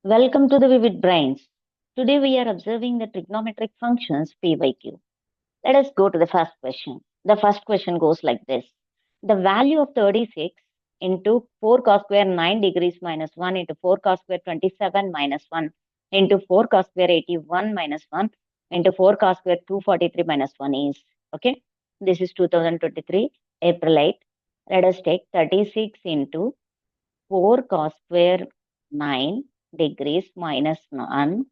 Welcome to the Vivid Brains. Today we are observing the trigonometric functions PYQ. Let us go to the first question. The first question goes like this. The value of 36 into 4 cos square 9 degrees minus 1 into 4 cos square 27 minus 1 into 4 cos square 81 minus 1 into 4 cos square 243 minus 1 is, okay? This is 2023, April 8. Let us take 36 into 4 cos square 9 degrees minus 1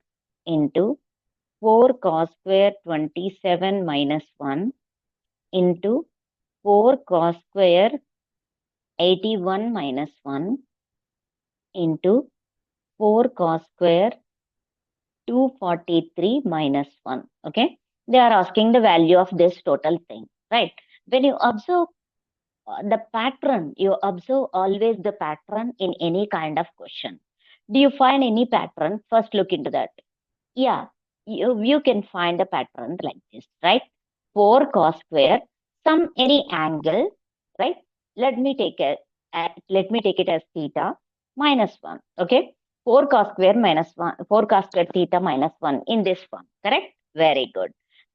into 4 cos square 27 minus 1 into 4 cos square 81 minus 1 into 4 cos square 243 minus 1. Okay, they are asking the value of this total thing, right? When you observe the pattern, you observe always the pattern in any kind of question. Do you find any pattern? First look into that. Yeah, you can find a pattern like this, right? 4 cos square, any angle, right? Let me take it as theta minus 1, okay? 4 cos square minus 1, 4 cos square theta minus 1 in this one, correct? Very good.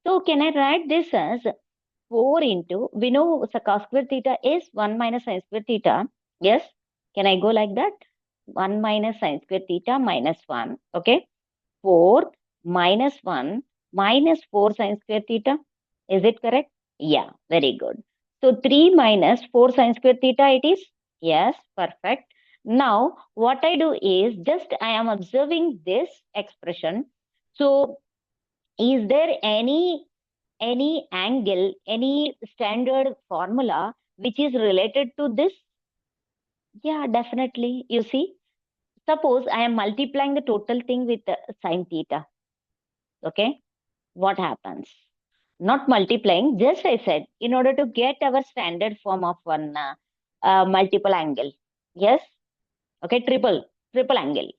So can I write this as 4 into, we know cos square theta is 1 minus sin square theta. Yes, can I go like that? 1 minus sin square theta minus 1, okay? 4 minus 1 minus 4 sin square theta. Is it correct? Yeah, very good. So 3 minus 4 sin square theta it is? Yes, perfect. Now, what I do is just I am observing this expression. So, is there any angle, any standard formula which is related to this? Yeah, definitely. You see, suppose I am multiplying the total thing with sin theta. Okay, what happens? Not multiplying, just I said, in order to get our standard form of one multiple angle. Yes, okay, triple angle.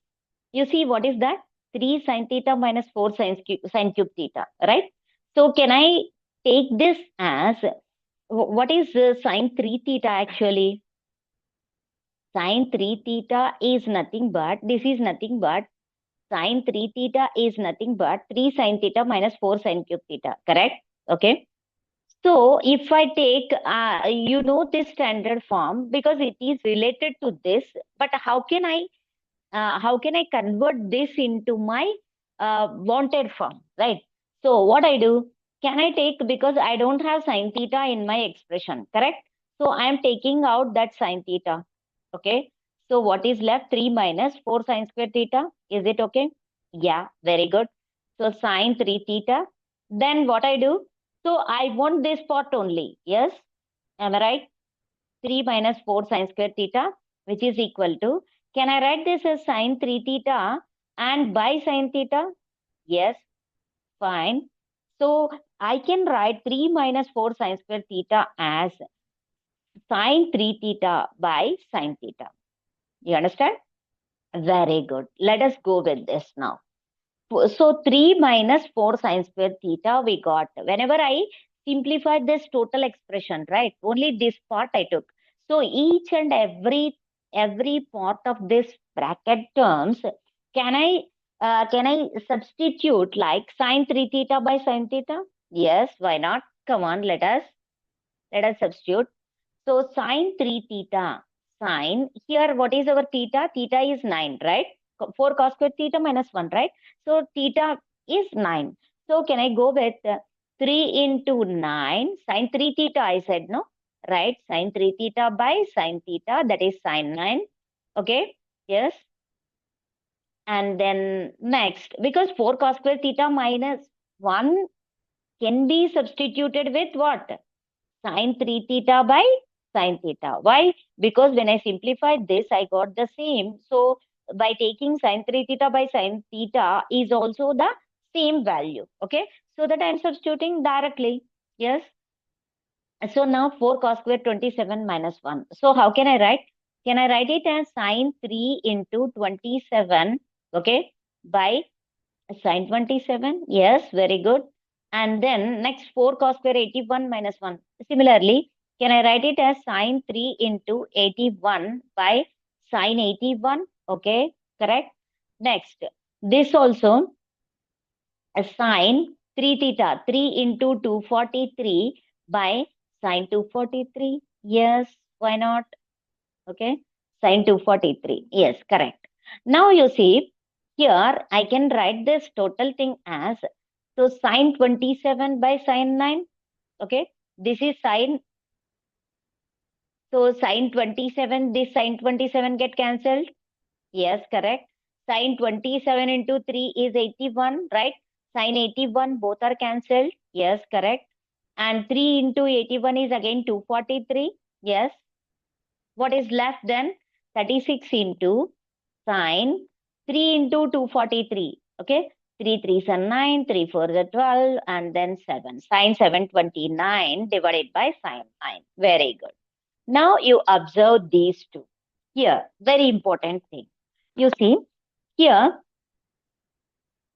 You see, what is that? 3 sin theta minus 4 sin cube theta, right? So can I take this as, what is sin 3 theta actually? Sin 3 theta is nothing but, this is nothing but, sin 3 theta is nothing but 3 sin theta minus 4 sin cube theta, correct? Okay. So if I take, this standard form because it is related to this, but how can I convert this into my wanted form, right? So what I do, can I take, because I don't have sin theta in my expression, correct? So I am taking out that sin theta, okay? So what is left? 3 minus 4 sin square theta. Is it okay? Yeah, very good. So sin 3 theta. Then what I do? So I want this part only. Yes, am I right? 3 minus 4 sin square theta, which is equal to, can I write this as sin 3 theta and by sin theta? Yes, fine. So I can write 3 minus 4 sin square theta as sin 3 theta by sin theta. You understand? Very good. Let us go with this now. So 3 minus 4 sin square theta we got. Whenever I simplified this total expression, right? Only this part I took. So each and every part of this bracket terms, can I substitute like sin 3 theta by sin theta? Yes, why not? Come on, let us substitute. So sin 3 theta, sin, here what is our theta? Theta is 9, right? 4 cos square theta minus 1, right? So theta is 9. So can I go with 3 into 9, sin 3 theta I said, no? Right? Sin 3 theta by sin theta, that is sin 9. Okay? Yes. And then next, because 4 cos square theta minus 1 can be substituted with what? Sin 3 theta by sin theta. Why? Because when I simplified this, I got the same. So by taking sin 3 theta by sin theta is also the same value. Okay. So that I'm substituting directly. Yes. So now 4 cos square 27 minus 1. So how can I write? Can I write it as sin 3 into 27? Okay. By sin 27. Yes. Very good. And then next 4 cos square 81 minus 1. Similarly, can I write it as sin 3 into 81 by sin 81? Okay, correct. Next, this also a sine 3 theta, 3 into 243 by sine 243. Yes, why not? Okay, sine 243. Yes, correct. Now you see, here I can write this total thing as, so sine 27 by sine 9. Okay, this is sine. So sine 27, this sine 27 get cancelled. Yes, correct. Sine 27 into 3 is 81, right? Sine 81, both are cancelled. Yes, correct. And 3 into 81 is again 243. Yes. What is left then? 36 into sine 3 into 243. Okay. 3 3s are 9, 3 4s are 12, and then 7. Sine 729 divided by sine 9. Very good. Now you observe these two. Here, very important thing. You see, here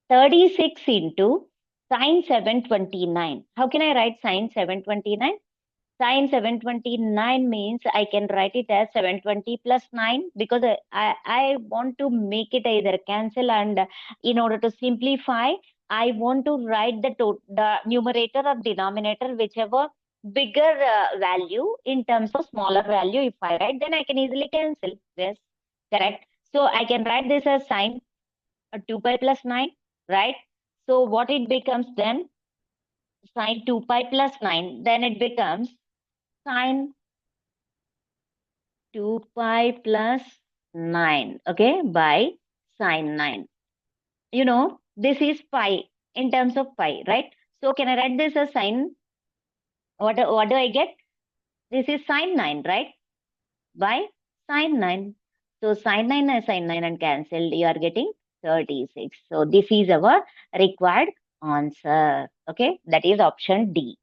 36 into sine 729. How can I write sine 729? Sine 729 means I can write it as 720 plus 9 because I want to make it either cancel, and in order to simplify, I want to write the numerator or denominator, whichever bigger value in terms of smaller value. If I write, then I can easily cancel. Yes, correct. So I can write this as sine 2 pi plus 9, right? So what it becomes then? Sine 2 pi plus 9, then it becomes sine 2 pi plus 9, okay, by sine 9. You know, this is pi in terms of pi, right? So can I write this as sine? What do I get? This is sine 9, right? By sine 9. So sine 9 and sine 9 and cancelled, you are getting 36. So this is our required answer. Okay, that is option D.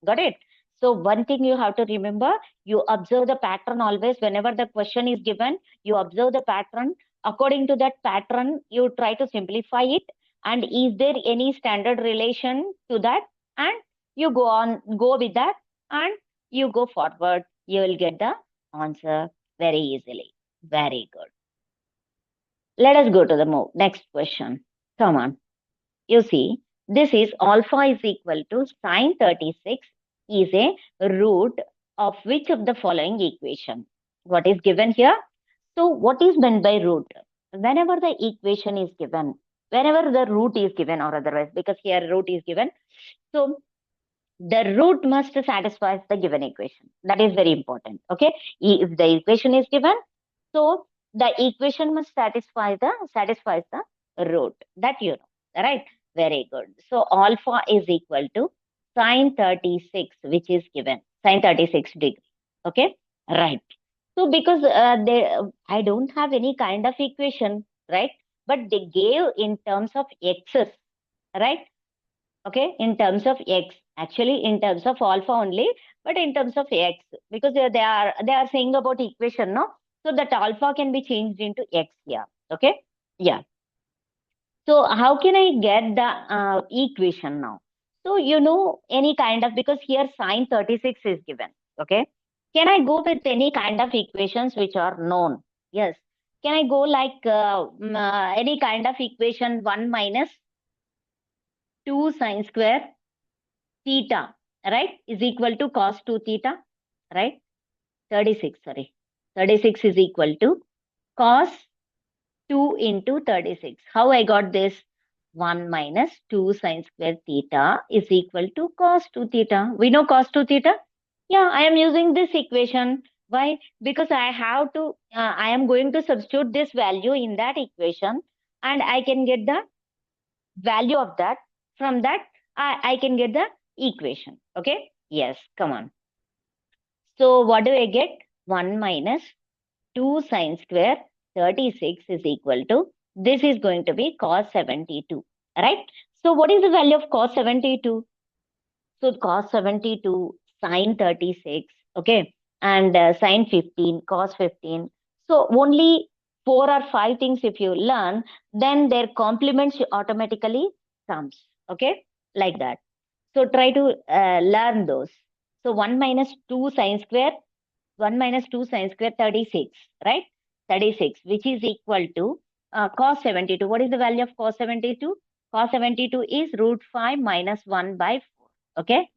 Got it? So one thing you have to remember, you observe the pattern always. Whenever the question is given, you observe the pattern. According to that pattern, you try to simplify it. And is there any standard relation to that? And you go with that, and you go forward. You will get the answer very easily. Very good. Let us go to the next question. Come on. You see, this is alpha is equal to sine 36 is a root of which of the following equation? What is given here? So what is meant by root? Whenever the equation is given, whenever the root is given or otherwise, because here root is given, so the root must satisfy the given equation. That is very important. Okay. If the equation is given, so the equation must satisfies the root. That you know, right? Very good. So alpha is equal to sine 36, which is given sine 36 degree. Okay, right. So because I don't have any kind of equation, right? But they gave in terms of x's, right? Okay, in terms of x, actually in terms of alpha only, but in terms of x, because they are saying about equation, no? So that alpha can be changed into x here. Okay, yeah. So how can I get the equation now? So you know, any kind of, because here sine 36 is given. Okay, can I go with any kind of equations which are known? Yes. Can I go like any kind of equation 1 minus 2 sine square theta, right, is equal to cos 2 theta, right? 36, sorry. 36 is equal to cos 2 into 36. How I got this? 1 minus 2 sine square theta is equal to cos 2 theta. We know cos 2 theta? Yeah, I am using this equation. Why? Because I am going to substitute this value in that equation, and I can get the value of that. From that, I can get the equation. Okay? Yes, come on. So what do I get? 1 minus 2 sine square 36 is equal to, this is going to be cos 72, right? So what is the value of cos 72? So cos 72, sine 36, okay, and sine 15, cos 15. So only 4 or 5 things if you learn, then their complements automatically comes, okay, like that. So try to learn those. So 1 minus 2 sine square, 1 minus 2 sine square 36, right? 36, which is equal to cos 72. What is the value of cos 72? Cos 72 is root 5 minus 1 by 4. Okay,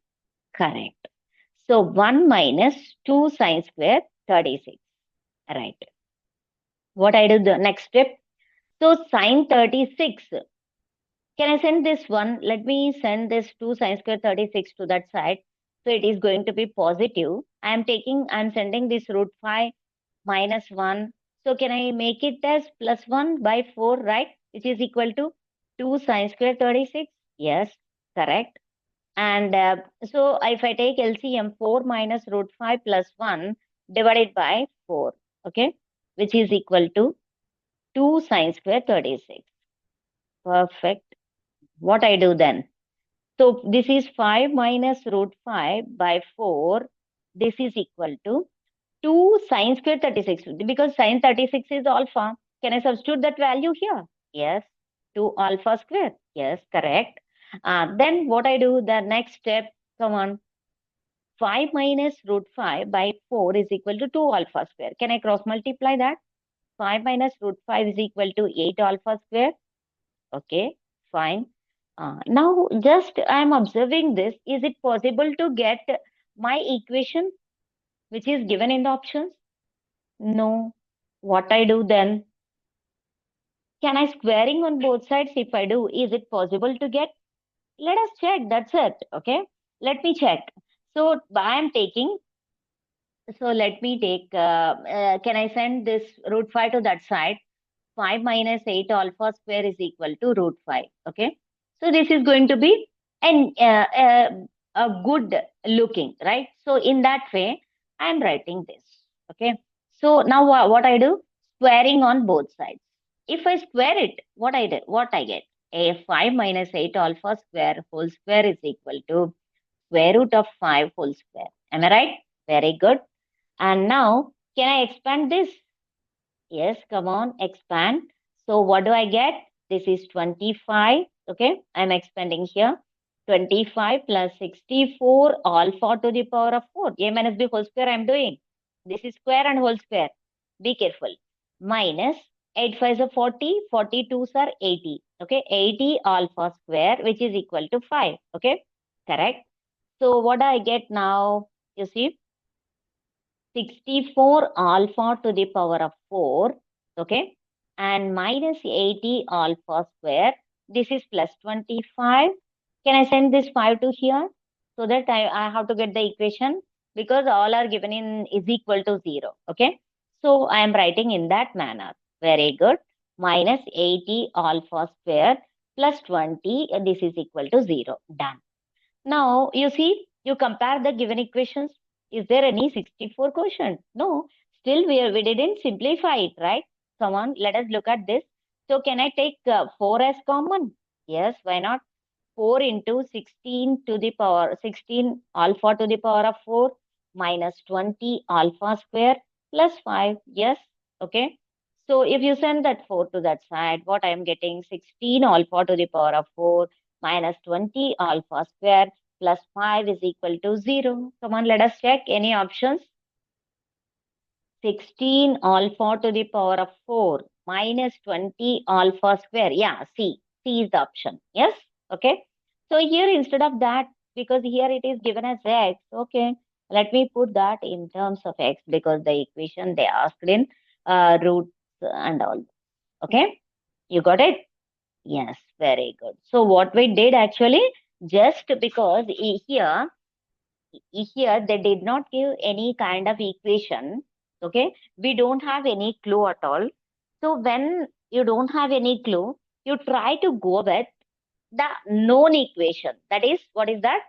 correct. So 1 minus 2 sine square 36. Right. What I do the next step? So sine 36. Can I send this one? Let me send this 2 sine square 36 to that side. So it is going to be positive. I'm sending this root 5 minus 1. So can I make it as plus 1 by 4, right? Which is equal to 2 sine square 36. Yes, correct. And so if I take LCM, 4 minus root 5 plus 1 divided by 4, okay, which is equal to 2 sine square 36. Perfect. What I do then? So this is 5 minus root 5 by 4. This is equal to 2 sine square 36, because sine 36 is alpha. Can I substitute that value here? Yes. 2 alpha square. Yes, correct. Then what I do, the next step, come on. 5 minus root 5 by 4 is equal to 2 alpha square. Can I cross multiply that? 5 minus root 5 is equal to 8 alpha square. Okay, fine. Now just I am observing this. Is it possible to get my equation which is given in the options? No. What I do then? Can I squaring on both sides? If I do, is it possible to get? Let us check. That's it. Okay. Let me check. So I am taking. So let me take. Can I send this root 5 to that side? 5 minus 8 alpha square is equal to root 5. Okay. So this is going to be a good looking, right? So in that way, I'm writing this. Okay. So now what I do? Squaring on both sides. If I square it, what I get? A 5 minus 8 alpha square whole square is equal to square root of 5 whole square. Am I right? Very good. And now, can I expand this? Yes, come on, expand. So what do I get? This is 25. Okay, I'm expanding here. 25 plus 64 alpha to the power of 4. A minus b whole square I'm doing. This is square and whole square. Be careful. Minus 8 5 are 40. 42s are 80. Okay, 80 alpha square, which is equal to 5. Okay, correct. So what do I get now? You see, 64 alpha to the power of 4, okay, and minus 80 alpha square. This is plus 25. Can I send this 5 to here so that I have to get the equation, because all are given in is equal to 0, okay? So I am writing in that manner. Very good. Minus 80 alpha square plus 20, and this is equal to 0. Done. Now, you see, you compare the given equations. Is there any 64 quotient? No. Still, we didn't simplify it, right? Come on, let us look at this. So, can I take 4 as common? Yes, why not? 4 into 16 to the power, 16 alpha to the power of 4 minus 20 alpha square plus 5. Yes, okay. So, if you send that 4 to that side, what I am getting? 16 alpha to the power of 4 minus 20 alpha square plus 5 is equal to 0. Come on, let us check. Any options? 16 alpha to the power of 4 minus 20 alpha square. Yeah, C. C is the option. Yes? Okay. So here instead of that, because here it is given as x, okay, let me put that in terms of x, because the equation they asked in roots and all. Okay. You got it? Yes, very good. So what we did actually, just because here they did not give any kind of equation, okay, we don't have any clue at all. So when you don't have any clue, you try to go with the known equation. That is, what is that?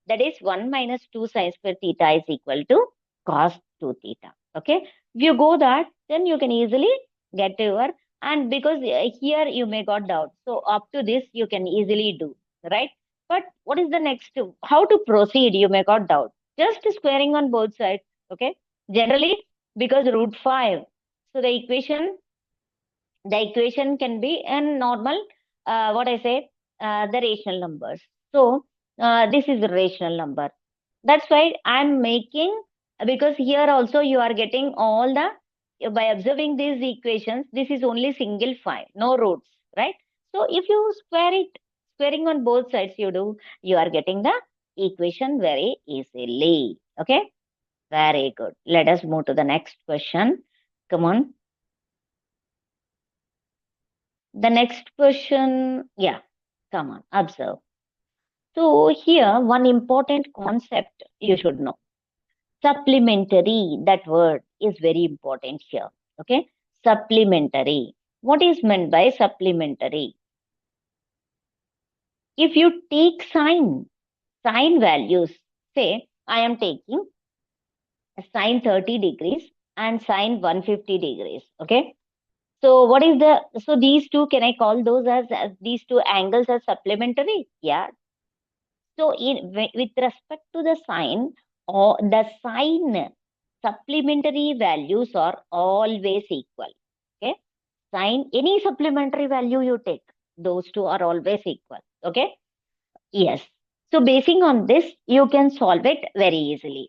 That is 1 minus 2 sine square theta is equal to cos 2 theta. Okay, if you go that, then you can easily get your, and because here you may got doubt, so up to this you can easily do, right? But what is the next? How to proceed? You may got doubt. Just squaring on both sides. Okay. Generally, because root 5. So the equation can be a normal, what I say, the rational numbers. So this is the rational number. That's why I'm making, because here also you are getting all the by observing these equations, this is only single file, no roots, right? So if you square it, squaring on both sides, you are getting the equation very easily. Okay, very good. Let us move to the next question. Come on. The next question, yeah, come on, observe. So here, one important concept you should know. Supplementary, that word is very important here. Okay, supplementary. What is meant by supplementary? If you take sine values, say I am taking sine 30 degrees and sine 150 degrees. Okay, so what is so these two, can I call those as these two angles as supplementary? Yeah. So with respect to the sine, or the sine supplementary values are always equal. Okay, sine, any supplementary value you take, those two are always equal. Okay, yes. So basing on this, you can solve it very easily.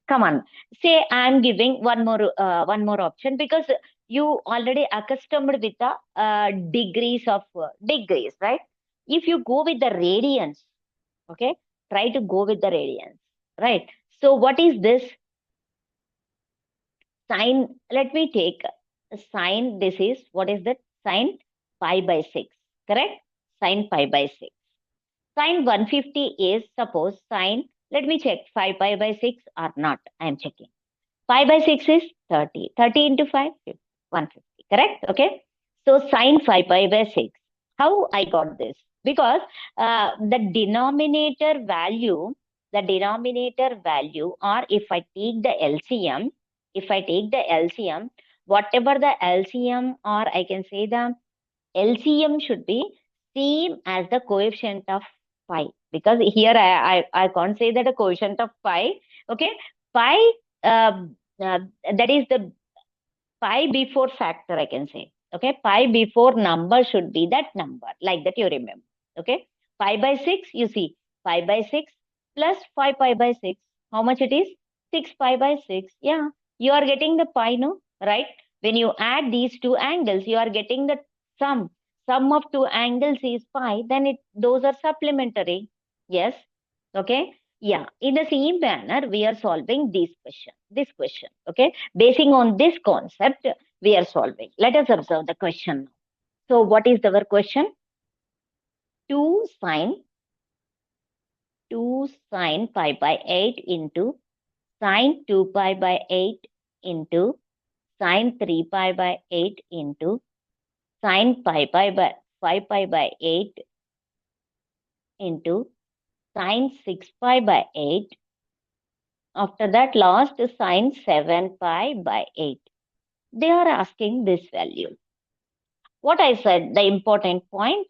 Come on, say I am giving one more option, because you already accustomed with the degrees of degrees, right? If you go with the radians, okay, try to go with the radians, right? So what is this? Sine, let me take sine, this is, what is that? Sine pi by 6, correct? Sine pi by 6. Sine 150 is, suppose sine, let me check 5 pi by 6 or not, I am checking. Pi by 6 is 30. 30 into 5, 150, correct? Okay. So sine 5 pi by 6. How I got this? Because the denominator value, or if I take the LCM, whatever the LCM, or I can say the LCM should be same as the coefficient of pi, because here I can't say that a coefficient of pi. Okay, pi, uh, uh, that is the pi before factor, I can say. Okay, pi before number should be that number, like that you remember. Okay, pi by 6, you see, pi by 6 plus 5 pi by 6, how much it is? 6 pi by 6. Yeah, you are getting the pi, no? Right? When you add these two angles, you are getting the sum. Sum of two angles is pi, then those are supplementary. Yes. Okay. Yeah. In the same manner, we are solving this question. Okay. Basing on this concept, we are solving. Let us observe the question. So what is our question? 2 sine pi by 8 into sine 2 pi by 8 into sine 3 pi by 8 into sine pi by 5 pi by 8 into sine 6 pi by 8. After that, last sine 7 pi by 8. They are asking this value. What I said, the important point.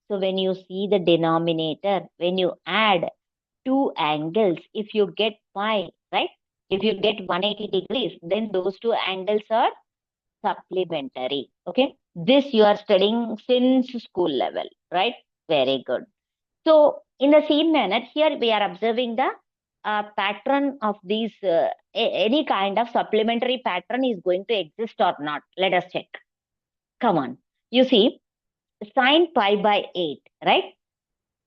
So when you see the denominator, when you add two angles, if you get pi, right? If you get 180 degrees, then those two angles are supplementary. Okay. This you are studying since school level, right? Very good. So in the same manner, here we are observing the pattern of these, any kind of supplementary pattern is going to exist or not. Let us check. Come on. You see, sine pi by 8, right?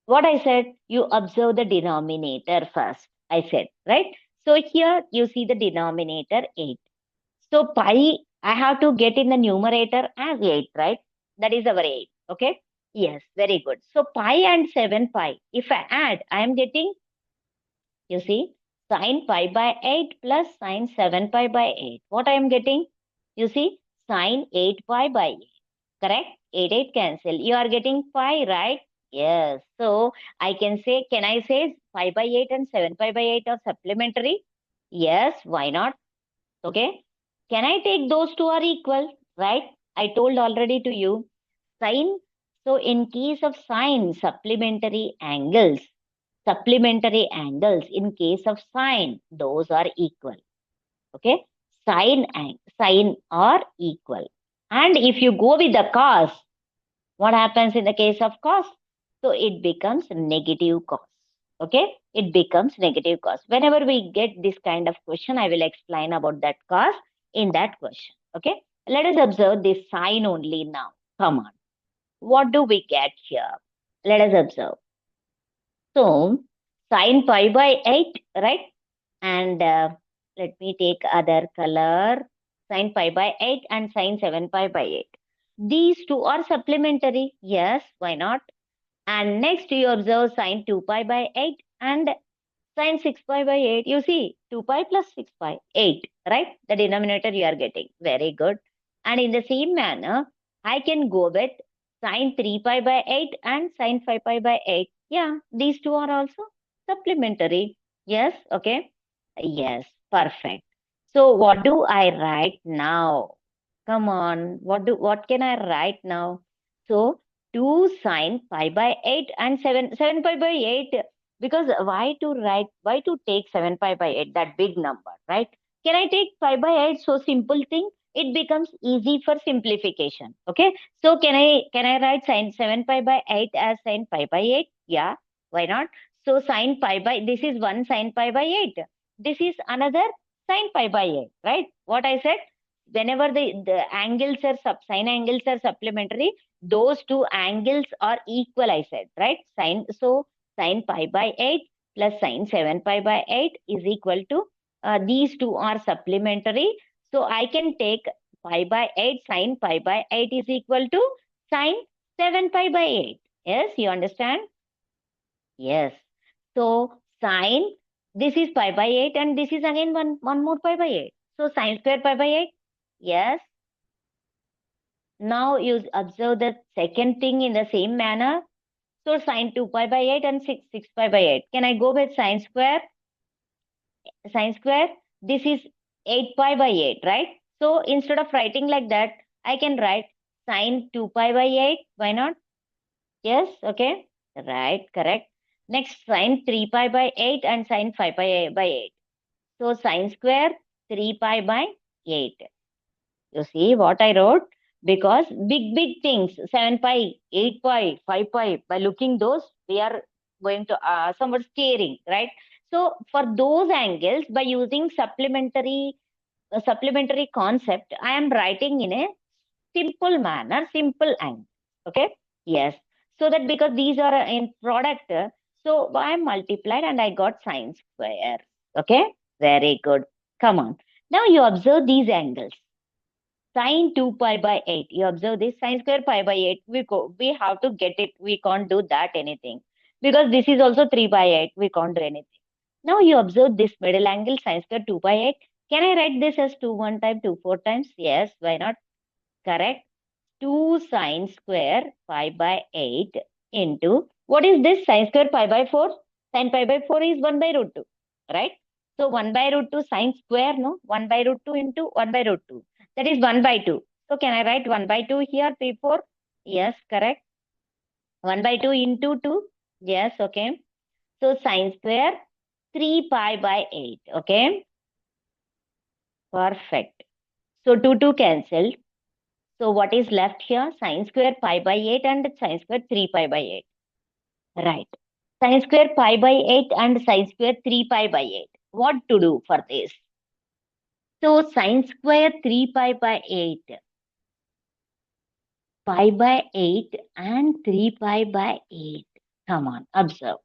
What I said, you observe the denominator first, I said, right? So here you see the denominator 8. So pi, I have to get in the numerator as 8, right? That is our 8, okay? Yes, very good. So pi and 7 pi, if I add, I am getting, you see, sine pi by 8 plus sine 7 pi by 8. What I am getting? You see, sine 8 pi by 8, correct? 8 cancel. You are getting pi, right? Yes. So I can say, can I say 5 by 8 and 7 pi by 8 are supplementary? Yes, why not? Okay. Can I take those two are equal, right? I told already to you, sine. So in case of sine, supplementary angles, in case of sine, those are equal. Okay. Sine are equal. And if you go with the cos, what happens in the case of cos? So it becomes negative cos. Okay. It becomes negative cos. Whenever we get this kind of question, I will explain about that cos in that question. Okay, let us observe this sign only now. Come on. What do we get here? Let us observe. So, sine pi by 8, right? And let me take other color. Sine pi by 8 and sine 7 pi by 8. These two are supplementary. Yes, why not? And next you observe sine 2 pi by 8 and sine 6 pi by 8. You see, 2 pi plus 6 pi, 8, right? The denominator you are getting. Very good. And in the same manner, I can go with sine 3 pi by 8 and sine 5 pi by 8. Yeah, these two are also supplementary. Yes, okay. Yes, perfect. So what do I write now? Come on, what can I write now? So 2 sine pi by 8 and 7 pi by 8, because why to take 7 pi by 8, that big number, right? Can I take pi by 8? So simple thing, it becomes easy for simplification. Okay, so can I write sine 7 pi by 8 as sine pi by 8? Yeah, why not? So sine pi by, this is one sine pi by 8, this is another sine pi by 8, right? What I said, whenever the angles are sine angles are supplementary, those two angles are equal, I said, right? So sine pi by 8 plus sine 7 pi by 8 is equal to, these two are supplementary. So I can take pi by 8, sine pi by 8 is equal to sine 7 pi by 8. Yes, you understand? Yes. So sine, this is pi by 8 and this is again one more pi by 8. So sine square pi by 8. Yes. Now you observe the second thing in the same manner. So sine 2 pi by 8 and 6 pi by 8. Can I go with sine square? Sine square, this is 8 pi by 8, right? So instead of writing like that, I can write sine 2 pi by 8. Why not? Yes, okay. Right, correct. Next, sine 3 pi by 8 and sine 5 pi by 8. So sine square 3 pi by 8. You see what I wrote? Because big things, 7 pi, 8 pi, 5 pi, by looking those, we are going to somewhat staring, right? So for those angles, by using supplementary concept, I am writing in a simple manner, simple angle. Okay? Yes. So that because these are in product, so I multiplied and I got sine square. Okay? Very good. Come on. Now you observe these angles. Sine 2 pi by 8. You observe this sine square pi by 8. We have to get it. We can't do that anything. Because this is also 3 by 8. We can't do anything. Now you observe this middle angle sine square 2 by 8. Can I write this as 2 1 time, 2 4 times? Yes, why not? Correct. 2 sine square pi by 8 into, what is this? Sine square pi by 4. Sine pi by 4 is 1 by root 2. Right? So 1 by root 2 sine square, no? 1 by root 2 into 1 by root 2. That is 1 by 2. So can I write 1 by 2 here, P4? Yes, correct. 1 by 2 into 2. Yes, okay. So sine square 3 pi by 8. Okay. Perfect. So 2 cancelled. So what is left here? Sine square pi by 8 and sine square 3 pi by 8. Right. Sine square pi by 8 and sine square 3 pi by 8. What to do for this? So sine square 3 pi by 8. Pi by 8 and 3 pi by 8. Come on, observe.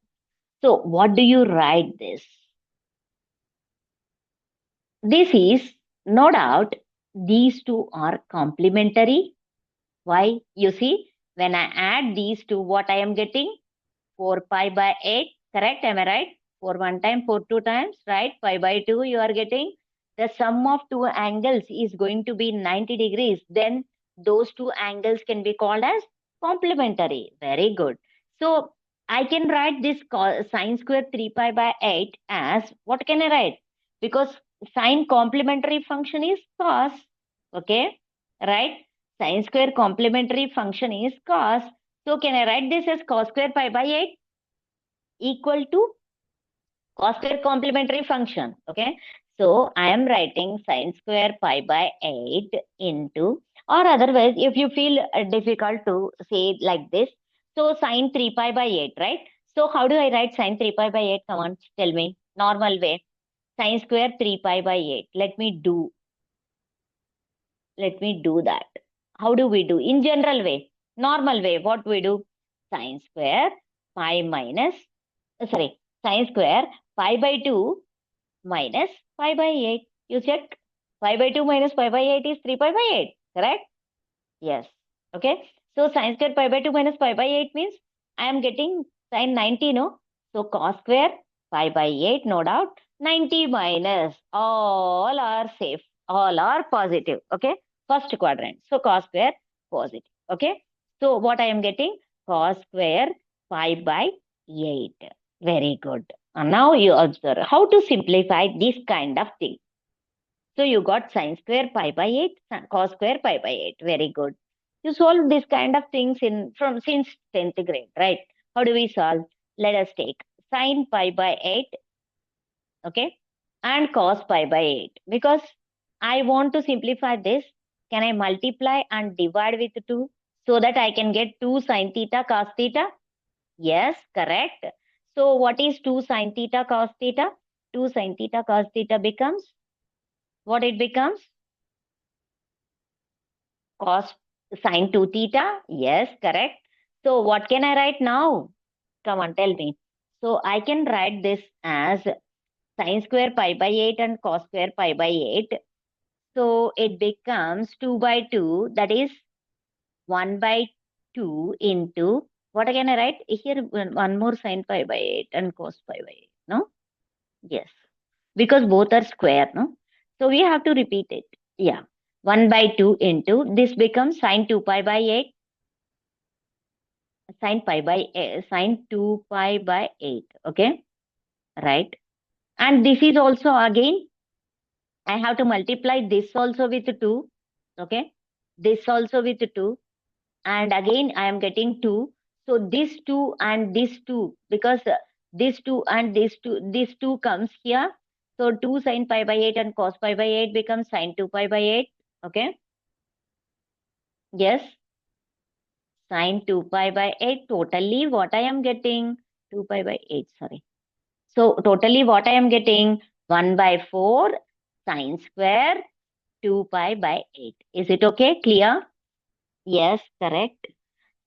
So what do you write this? This is, no doubt, these two are complementary. Why? You see, when I add these two, what I am getting? 4 pi by 8, correct? Am I right? 4 one time, 4 two times, right? Pi by 2, you are getting. The sum of two angles is going to be 90 degrees. Then those two angles can be called as complementary. Very good. So I can write this sine square 3 pi by 8 as, what can I write? Because sine complementary function is cos. Okay, right? Sine square complementary function is cos. So can I write this as cos square pi by 8 equal to cos square complementary function? Okay. So I am writing sine square pi by 8 into, or otherwise, if you feel difficult to say like this, so sine 3 pi by 8, right? So how do I write sine 3 pi by 8? Come on, tell me. Normal way. Sine square 3 pi by 8. Let me do Let me do that. How do we do? In general way, normal way, what we do? Sine square pi minus, sine square pi by 2 minus pi by 8. You check. Pi by 2 minus pi by 8 is 3 pi by 8, correct? Yes. Okay. So sine square pi by 2 minus pi by 8 means I am getting sine 90, no? So cos square pi by 8, no doubt. 90 minus, all are safe. All are positive. Okay. First quadrant. So cos square positive. Okay. So what I am getting? Cos square pi by 8. Very good. And now you observe how to simplify this kind of thing. So you got sine square pi by 8, cos square pi by 8. Very good. You solve this kind of things since 10th grade, right? How do we solve? Let us take sine pi by 8, okay, and cos pi by 8. Because I want to simplify this, can I multiply and divide with 2 so that I can get 2 sine theta cos theta? Yes, correct. So what is 2 sine theta cos theta? 2 sine theta cos theta becomes, what it becomes? Cos sine 2 theta? Yes, correct. So what can I write now? Come on, tell me. So I can write this as sine square pi by 8 and cos square pi by 8. So it becomes 2 by 2, that is 1 by 2 into, what can I write? Here, one more sine pi by 8 and cos pi by 8, no? Yes, because both are square, no? So we have to repeat it. Yeah, 1 by 2 into, this becomes sine 2 pi by 8, sine pi by 8, sine 2 pi by 8, okay? Right? And this is also again, I have to multiply this also with 2, okay? This also with 2, and again I am getting 2. So this 2 and this 2, because this 2 and this 2 comes here. So 2 sine pi by 8 and cos pi by 8 becomes sine 2 pi by 8, okay? Yes, sine 2 pi by 8, totally what I am getting? 2 pi by 8, sorry. So totally what I am getting? 1 by 4 sine square 2 pi by 8. Is it okay? Clear? Yes, correct.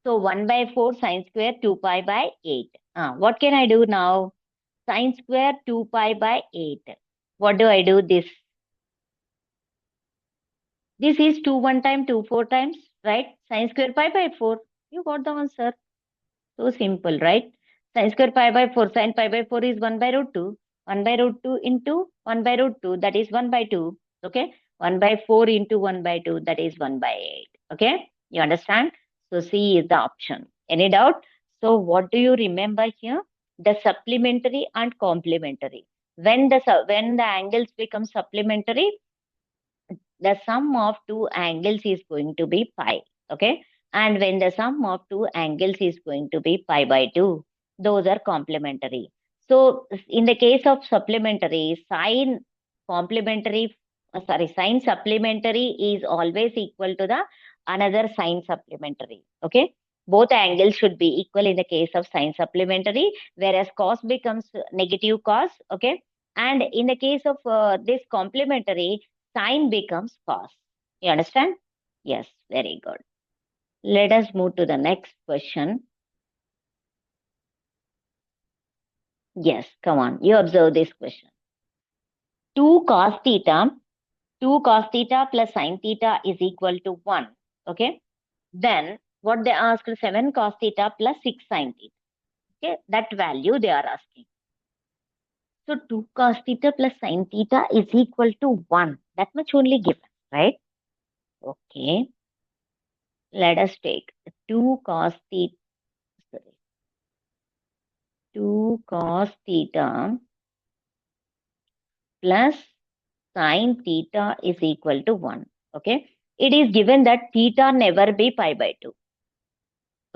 So 1 by 4 sine square 2 pi by 8. What can I do now? Sine square 2 pi by 8. What do I do this? This is 2 1 time, 2 4 times, right? Sine square pi by 4. You got the answer. So simple, right? Sine square pi by 4, sine pi by 4 is 1 by root 2. 1 by root 2 into 1 by root 2, that is 1 by 2. Okay? 1 by 4 into 1 by 2, that is 1 by 8. Okay? You understand? So C is the option. Any doubt? So what do you remember here? The supplementary and complementary. When the angles become supplementary, the sum of two angles is going to be pi. Okay? And when the sum of two angles is going to be pi by 2, those are complementary. So in the case of supplementary, sine sine supplementary is always equal to the another sine supplementary. Okay? Both angles should be equal in the case of sine supplementary, whereas cos becomes negative cos. Okay? And in the case of this complementary, sine becomes cos. You understand? Yes, very good. Let us move to the next question. Yes, come on. You observe this question. 2 cos theta plus sine theta is equal to 1. Okay. Then what they asked, 7 cos theta plus 6 sine theta. Okay. That value they are asking. So 2 cos theta plus sine theta is equal to 1. That much only given, right? Okay. Let us take 2 cos theta. 2 cos theta plus sine theta is equal to 1. Okay. It is given that theta never be pi by 2.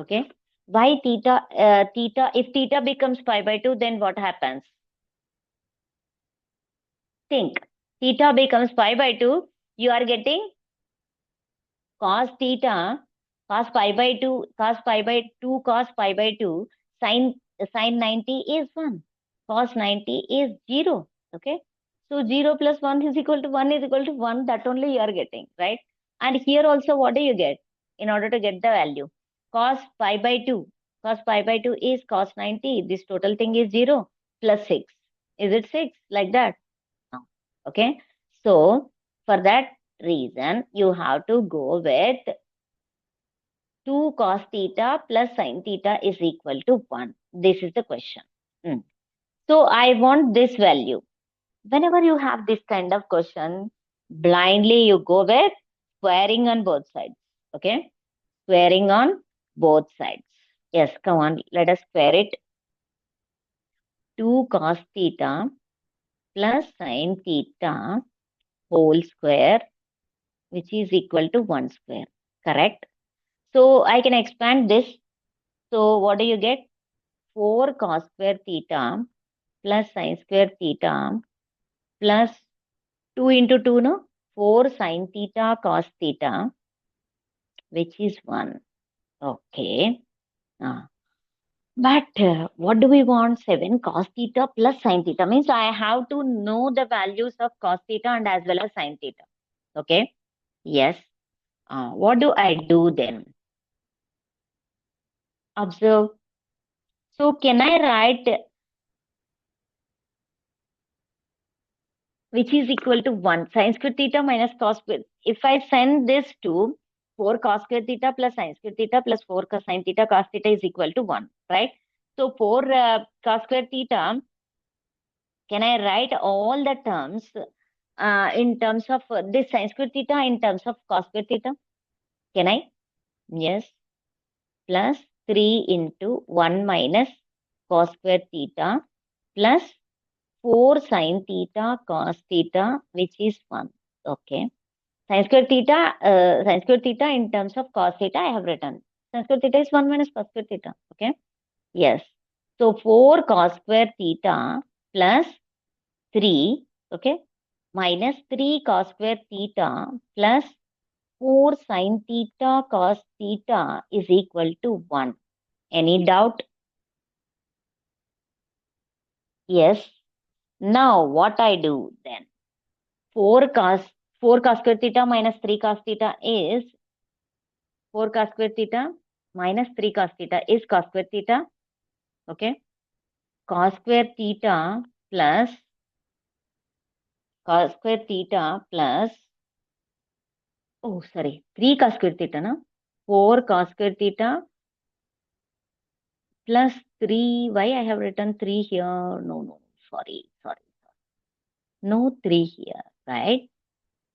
Okay. Why theta? If theta becomes pi by 2, then what happens? Think. Theta becomes pi by 2. You are getting cos theta, cos pi by 2, cos pi by 2, cos pi by 2, sine 90 is 1. Cos 90 is 0. Okay. So 0 plus 1 is equal to 1 is equal to 1. That only you are getting, right? And here also, what do you get? In order to get the value, cos pi by 2. Cos pi by 2 is cos 90. This total thing is 0 plus 6. Is it 6? Like that? No. Okay. So, for that reason, you have to go with 2 cos theta plus sin theta is equal to 1. This is the question. So, I want this value. Whenever you have this kind of question, blindly you go with squaring on both sides. Okay. Squaring on both sides. Yes, come on, let us square it. 2 cos theta plus sin theta whole square, which is equal to 1 square. Correct? So I can expand this. So what do you get? 4 cos square theta plus sin square theta plus 2 into 2, no? 4 sin theta cos theta, which is 1. Okay. But what do we want? 7 cos theta plus sin theta means I have to know the values of cos theta and as well as sin theta. Okay. Yes. What do I do then? Observe. So can I write which is equal to 1 sin square theta minus cos square? If I send this to 4 cos square theta plus sin square theta plus 4 cos sin theta cos theta is equal to 1, right? So 4 cos square theta, can I write all the terms in terms of this sin square theta in terms of cos square theta? Can I? Yes. Plus 3 into 1 minus cos square theta plus 4 sin theta cos theta, which is 1. Okay. Sin square theta in terms of cos theta I have written. Sin square theta is 1 minus cos square theta. Okay. Yes. So 4 cos square theta plus 3, okay, minus 3 cos square theta plus 4 sin theta cos theta is equal to 1. Any doubt? Yes. Now what I do then? 4 cos square theta minus 3 cos theta is 4 cos square theta minus 3 cos theta is cos square theta. Okay. Cos square theta plus cos square theta plus, oh sorry, 3 cos square theta, no? 4 cos square theta plus 3. Why I have written 3 here? No, sorry. No 3 here, right?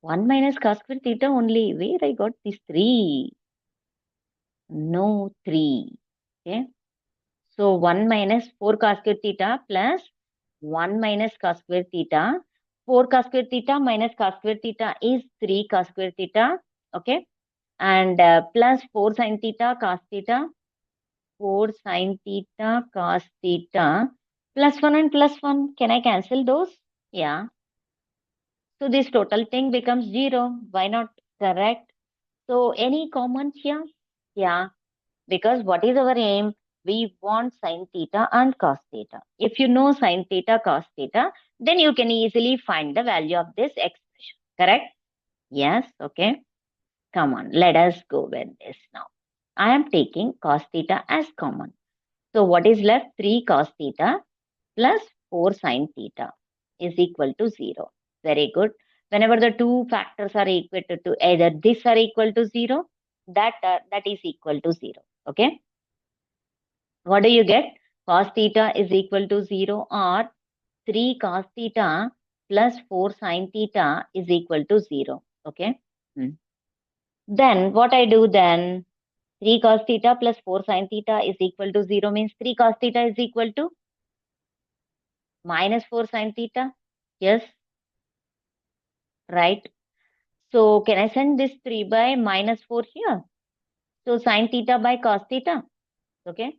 1 minus cos square theta only. Where I got this 3? No 3. Okay. So 1 minus 4 cos square theta plus 1 minus cos square theta. 4 cos square theta minus cos square theta is 3 cos square theta. Okay. And plus 4 sin theta cos theta. 4 sin theta cos theta plus 1 and plus 1. Can I cancel those? Yeah. So this total thing becomes 0. Why not? Correct. So any comments here? Yeah. Because what is our aim? We want sin theta and cos theta. If you know sin theta, cos theta, then you can easily find the value of this expression. Correct? Yes. Okay. Come on. Let us go with this now. I am taking cos theta as common. So what is left? 3 cos theta plus 4 sin theta is equal to 0. Very good. Whenever the two factors are equated to either this are equal to 0, that is equal to 0. Okay. What do you get? Cos theta is equal to 0 or 3 cos theta plus 4 sin theta is equal to 0. Okay. Then what I do then? 3 cos theta plus 4 sin theta is equal to 0 means 3 cos theta is equal to minus 4 sin theta. Yes. Right. So can I send this 3 by minus 4 here? So sin theta by cos theta. Okay.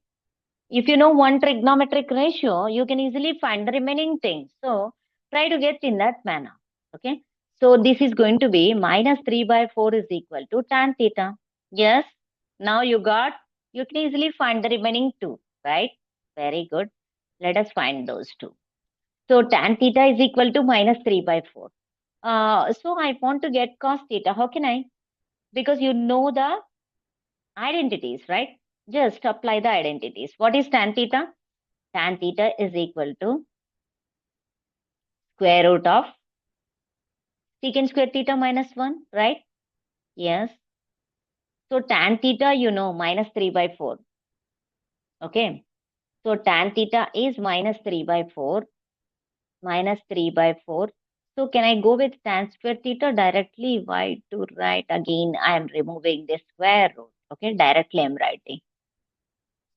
If you know one trigonometric ratio, you can easily find the remaining things. So try to get in that manner. Okay. So this is going to be minus 3 by 4 is equal to tan theta. Yes. Now you can easily find the remaining two, right? Very good. Let us find those two. So tan theta is equal to minus 3 by 4. So I want to get cos theta. How can I? because you know the identities, right? Just apply the identities. What is tan theta? Tan theta is equal to square root of secant square theta minus 1, right? Yes. So tan theta, you know, minus 3 by 4. Okay. So tan theta is minus 3 by 4. Minus 3 by 4. So can I go with tan square theta directly? Why to write again? I am removing the square root. Okay. Directly I am writing.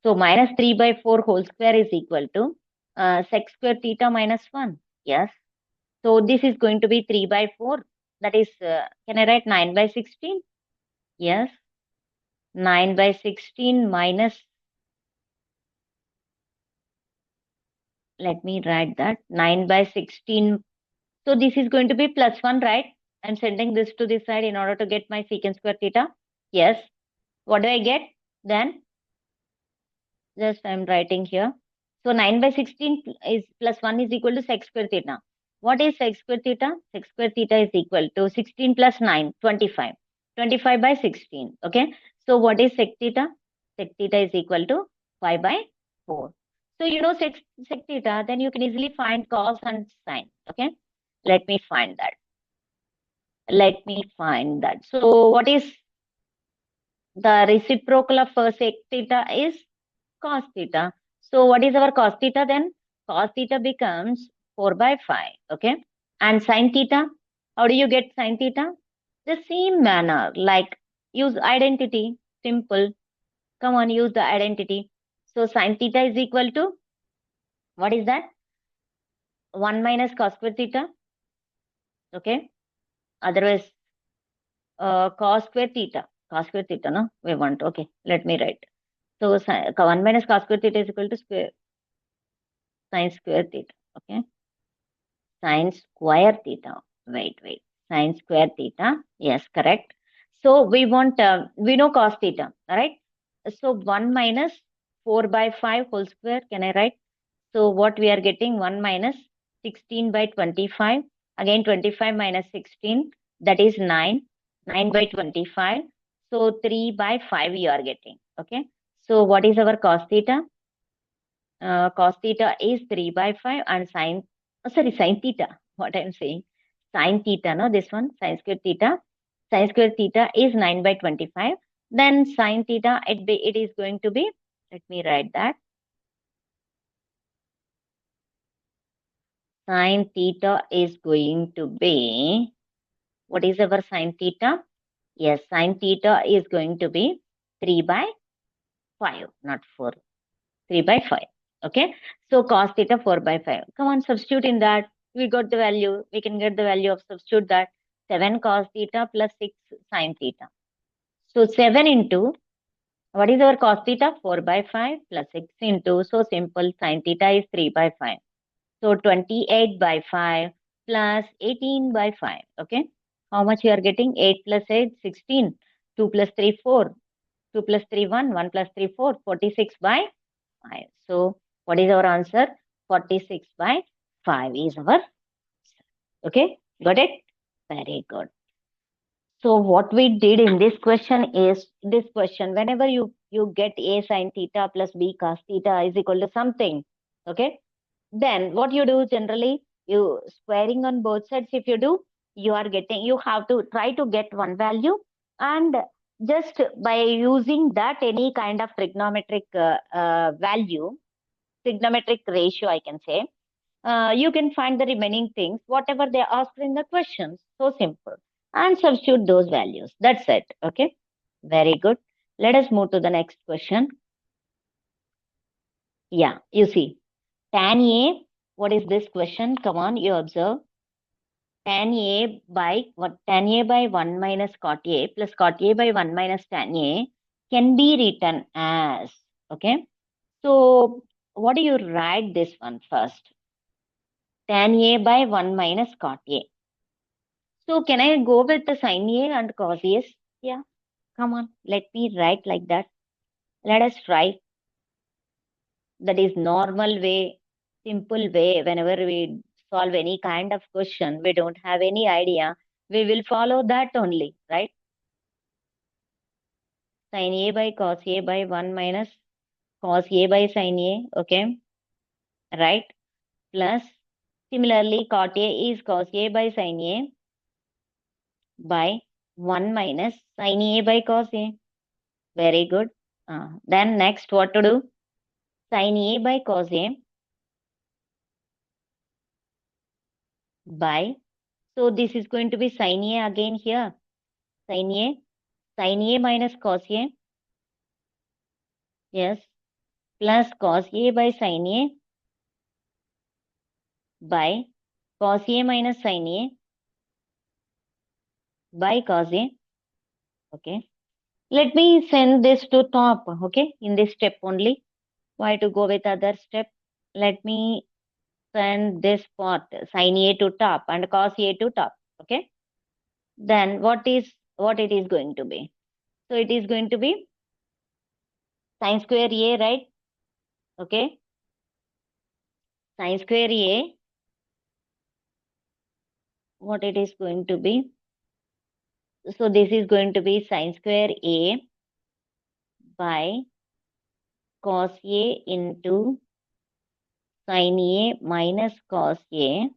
So minus 3 by 4 whole square is equal to sec square theta minus 1. Yes. So this is going to be 3 by 4. That is, can I write 9 by 16? Yes. 9 by 16 minus, let me write that, 9 by 16. So this is going to be plus 1, right? I'm sending this to this side in order to get my secant square theta. Yes. What do I get? Then just I'm writing here. So 9 by 16 is plus 1 is equal to sec square theta. What is sec square theta? Sec square theta is equal to 16 plus 9, 25. 25 by 16. Okay. So what is sec theta? Sec theta is equal to 5 by 4. So you know sec theta, then you can easily find cos and sine. Okay. Let me find that. Let me find that. So what is the reciprocal of sec theta is cos theta. So what is our cos theta then? Cos theta becomes 4 by 5. Okay. And sin theta, how do you get sin theta? The same manner, like use identity. Simple. Come on, use the identity. So sin theta is equal to, what is that? 1 minus cos square theta. Okay. Otherwise, cos square theta. Cos square theta, no? We want. Okay. Let me write. So 1 minus cos square theta is equal to square sine square theta. Okay. Sine square theta. Wait. Sine square theta. Yes, correct. So we want, we know cos theta. All right. So 1 minus 4 by 5 whole square. Can I write? So what we are getting? 1 minus 16 by 25. Again 25 minus 16. That is 9. 9 by 25. So 3 by 5 you are getting. Okay. So what is our cos theta? Cos theta is 3 by 5 and sine, sine theta, what I'm saying, sine theta, no, this one, sine square theta. Sine square theta is 9 by 25. Then sine theta, it is going to be, let me write that. Sine theta is going to be, what is our sine theta? Yes, sine theta is going to be 3 by 5, not 4. 3 by 5. Okay. So cos theta 4 by 5. Come on, substitute in that. We got the value. We can get the value of substitute that. 7 cos theta plus 6 sin theta. So 7 into, what is our cos theta? 4 by 5 plus 6 into, so simple, sin theta is 3 by 5. So 28 by 5 plus 18 by 5. Okay. How much you are getting? 8 plus 8, 16. 2 plus 3, 4. 2 plus 3, 1. 1 plus 3, 4. 46 by 5. So what is our answer? 46 by 5 is our answer. Okay, got it? Very good. So what we did in this question is, this question, whenever you get a sin theta plus b cos theta is equal to something, okay, then what you do generally, you squaring on both sides. If you do, you are getting, you have to try to get one value, and just by using that any kind of trigonometric value, trigonometric ratio, I can say, you can find the remaining things, whatever they asked in the questions. So simple. And substitute those values. That's it. Okay. Very good. Let us move to the next question. Yeah, you see. Tan A, what is this question? Come on, you observe. Tan A by what? Tan A by 1 minus cot A plus cot A by 1 minus tan A can be written as, okay. So what do you write this one first? Tan A by 1 minus cot A. So can I go with the sin A and cos A? Yeah, come on, let me write like that. Let us try. That is normal way, simple way. Whenever we solve any kind of question, we don't have any idea, we will follow that only, right? Sin A by cos A by 1 minus cos A by sin A, okay, right? Plus, similarly, cot A is cos A by sin A by 1 minus sin A by cos A. Very good. Then next, what to do? Sin A by cos A by, so this is going to be sin A again here. Sin A minus cos A, yes, plus cos A by sin A by cos A minus sin A by cos A, okay. Let me send this to top, okay, in this step only. Why to go with other step? Let me send this part, sin A to top and cos A to top, okay. Then what it is going to be? So it is going to be sin square A, right? Okay. Sin square A, what it is going to be? So this is going to be sin square A by cos A into sin A minus cos A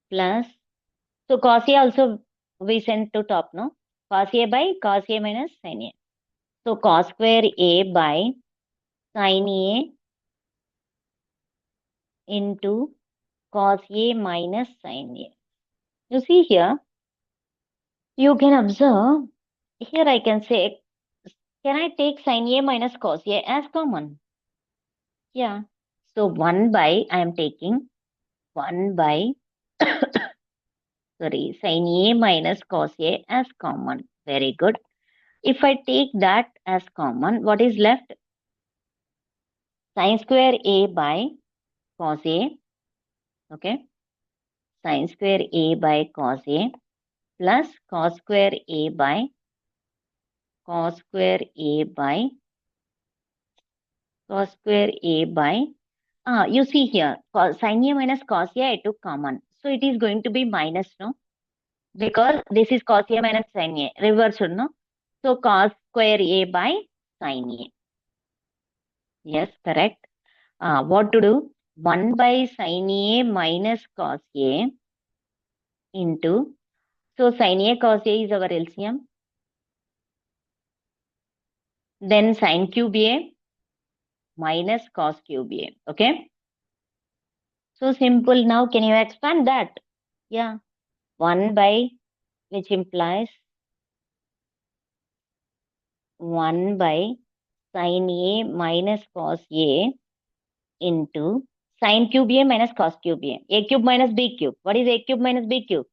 plus, so cos A also we sent to top, no? Cos A by cos A minus sin A. So cos square A by sin A into cos A minus sin A. You see here, you can observe, here I can say, can I take sin A minus cos A as common? Yeah. So 1 by, I am taking 1 by, sorry, sin A minus cos A as common. Very good. If I take that as common, what is left? Sin square A by cos A, okay? Sin square A by cos A plus cos square A by cos square A by cos square A by, you see here, sin A minus cos A I took common. So it is going to be minus, no? Because this is cos A minus sin A, reversed, no? So cos square A by sin A. Yes, correct. What to do? 1 by sin A minus cos A into, so sin A cos A is our LCM. Then sin cube A minus cos cube A. Okay. So simple now. Can you expand that? Yeah. 1 by, which implies 1 by sin A minus cos A into sin cube A minus cos cube A. A cube minus B cube. What is A cube minus B cube?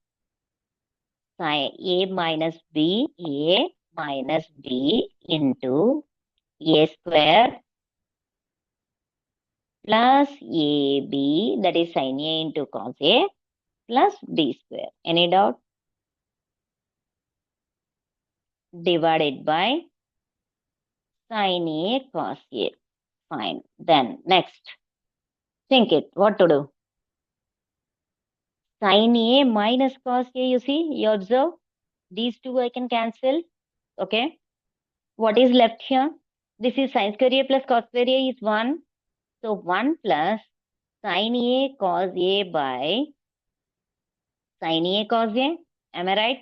Sin A minus B, A minus B into A square plus AB, that is sin A into cos A plus B square. Any doubt? Divided by sin A cos A. Fine. Then next, think it. What to do? Sin A minus cos A, you see, you observe. These two I can cancel. Okay. What is left here? This is sin square A plus cos square A is 1. So 1 plus sin A cos A by sin A cos A. Am I right?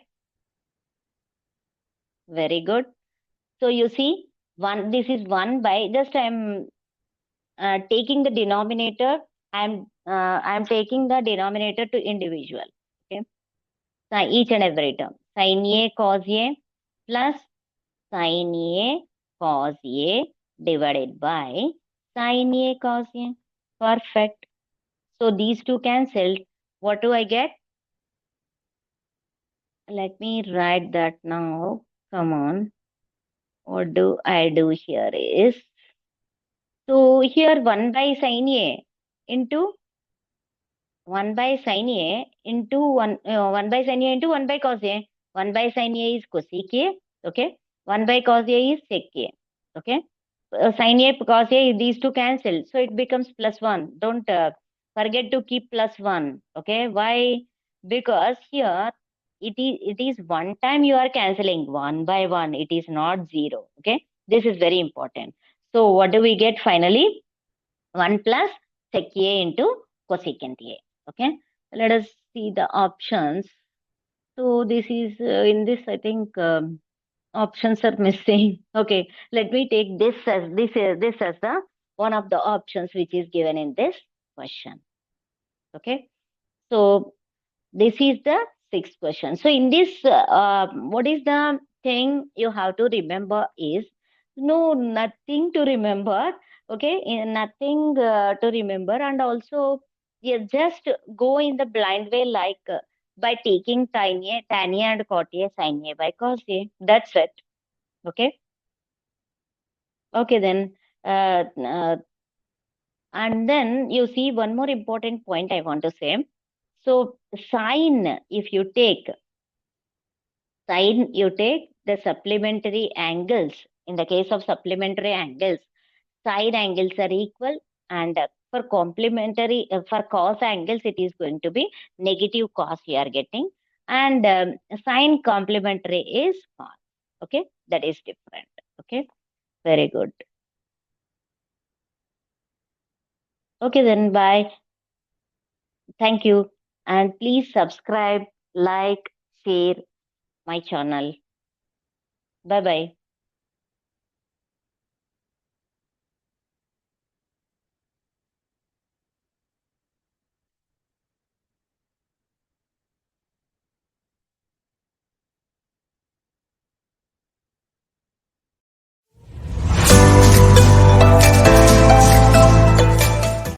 Very good. So you see, this is 1 by, just I'm taking the denominator, I'm taking the denominator to individual. Okay. So each and every term. Sin A cos A plus sin A cos A divided by sin A cos A. Perfect. So these two cancelled. What do I get? Let me write that now. Come on. What do I do here is, so here 1 by sin A into 1 by sin A into 1 by sin A into 1 by cos A. 1 by sin A is cosec A. Okay. 1 by cos A is sec A. Okay. Sin A cos A, these two cancel. So it becomes plus 1. Don't forget to keep plus 1. Okay. Why? Because here it is one time you are cancelling 1 by 1. It is not 0. Okay. This is very important. So what do we get finally? 1 plus sec A into cosecant A. Okay. Let us see the options. So this is in this, I think options are missing. Okay. Let me take this as this as the one of the options which is given in this question. Okay. So this is the sixth question. So in this, what is the thing you have to remember is, no, nothing to remember. Okay, nothing to remember, and also you just go in the blind way, like by taking tan A and cot A, sin A by cos A. That's it. Okay. Okay, then. And then you see one more important point I want to say. So sine, if you take sine, you take the supplementary angles. In the case of supplementary angles, side angles are equal, and for complementary, for cos angles, it is going to be negative cos you are getting, and sine complementary is cos. Okay, that is different. Okay, very good. Okay, then bye. Thank you, and please subscribe, like, share my channel. Bye bye.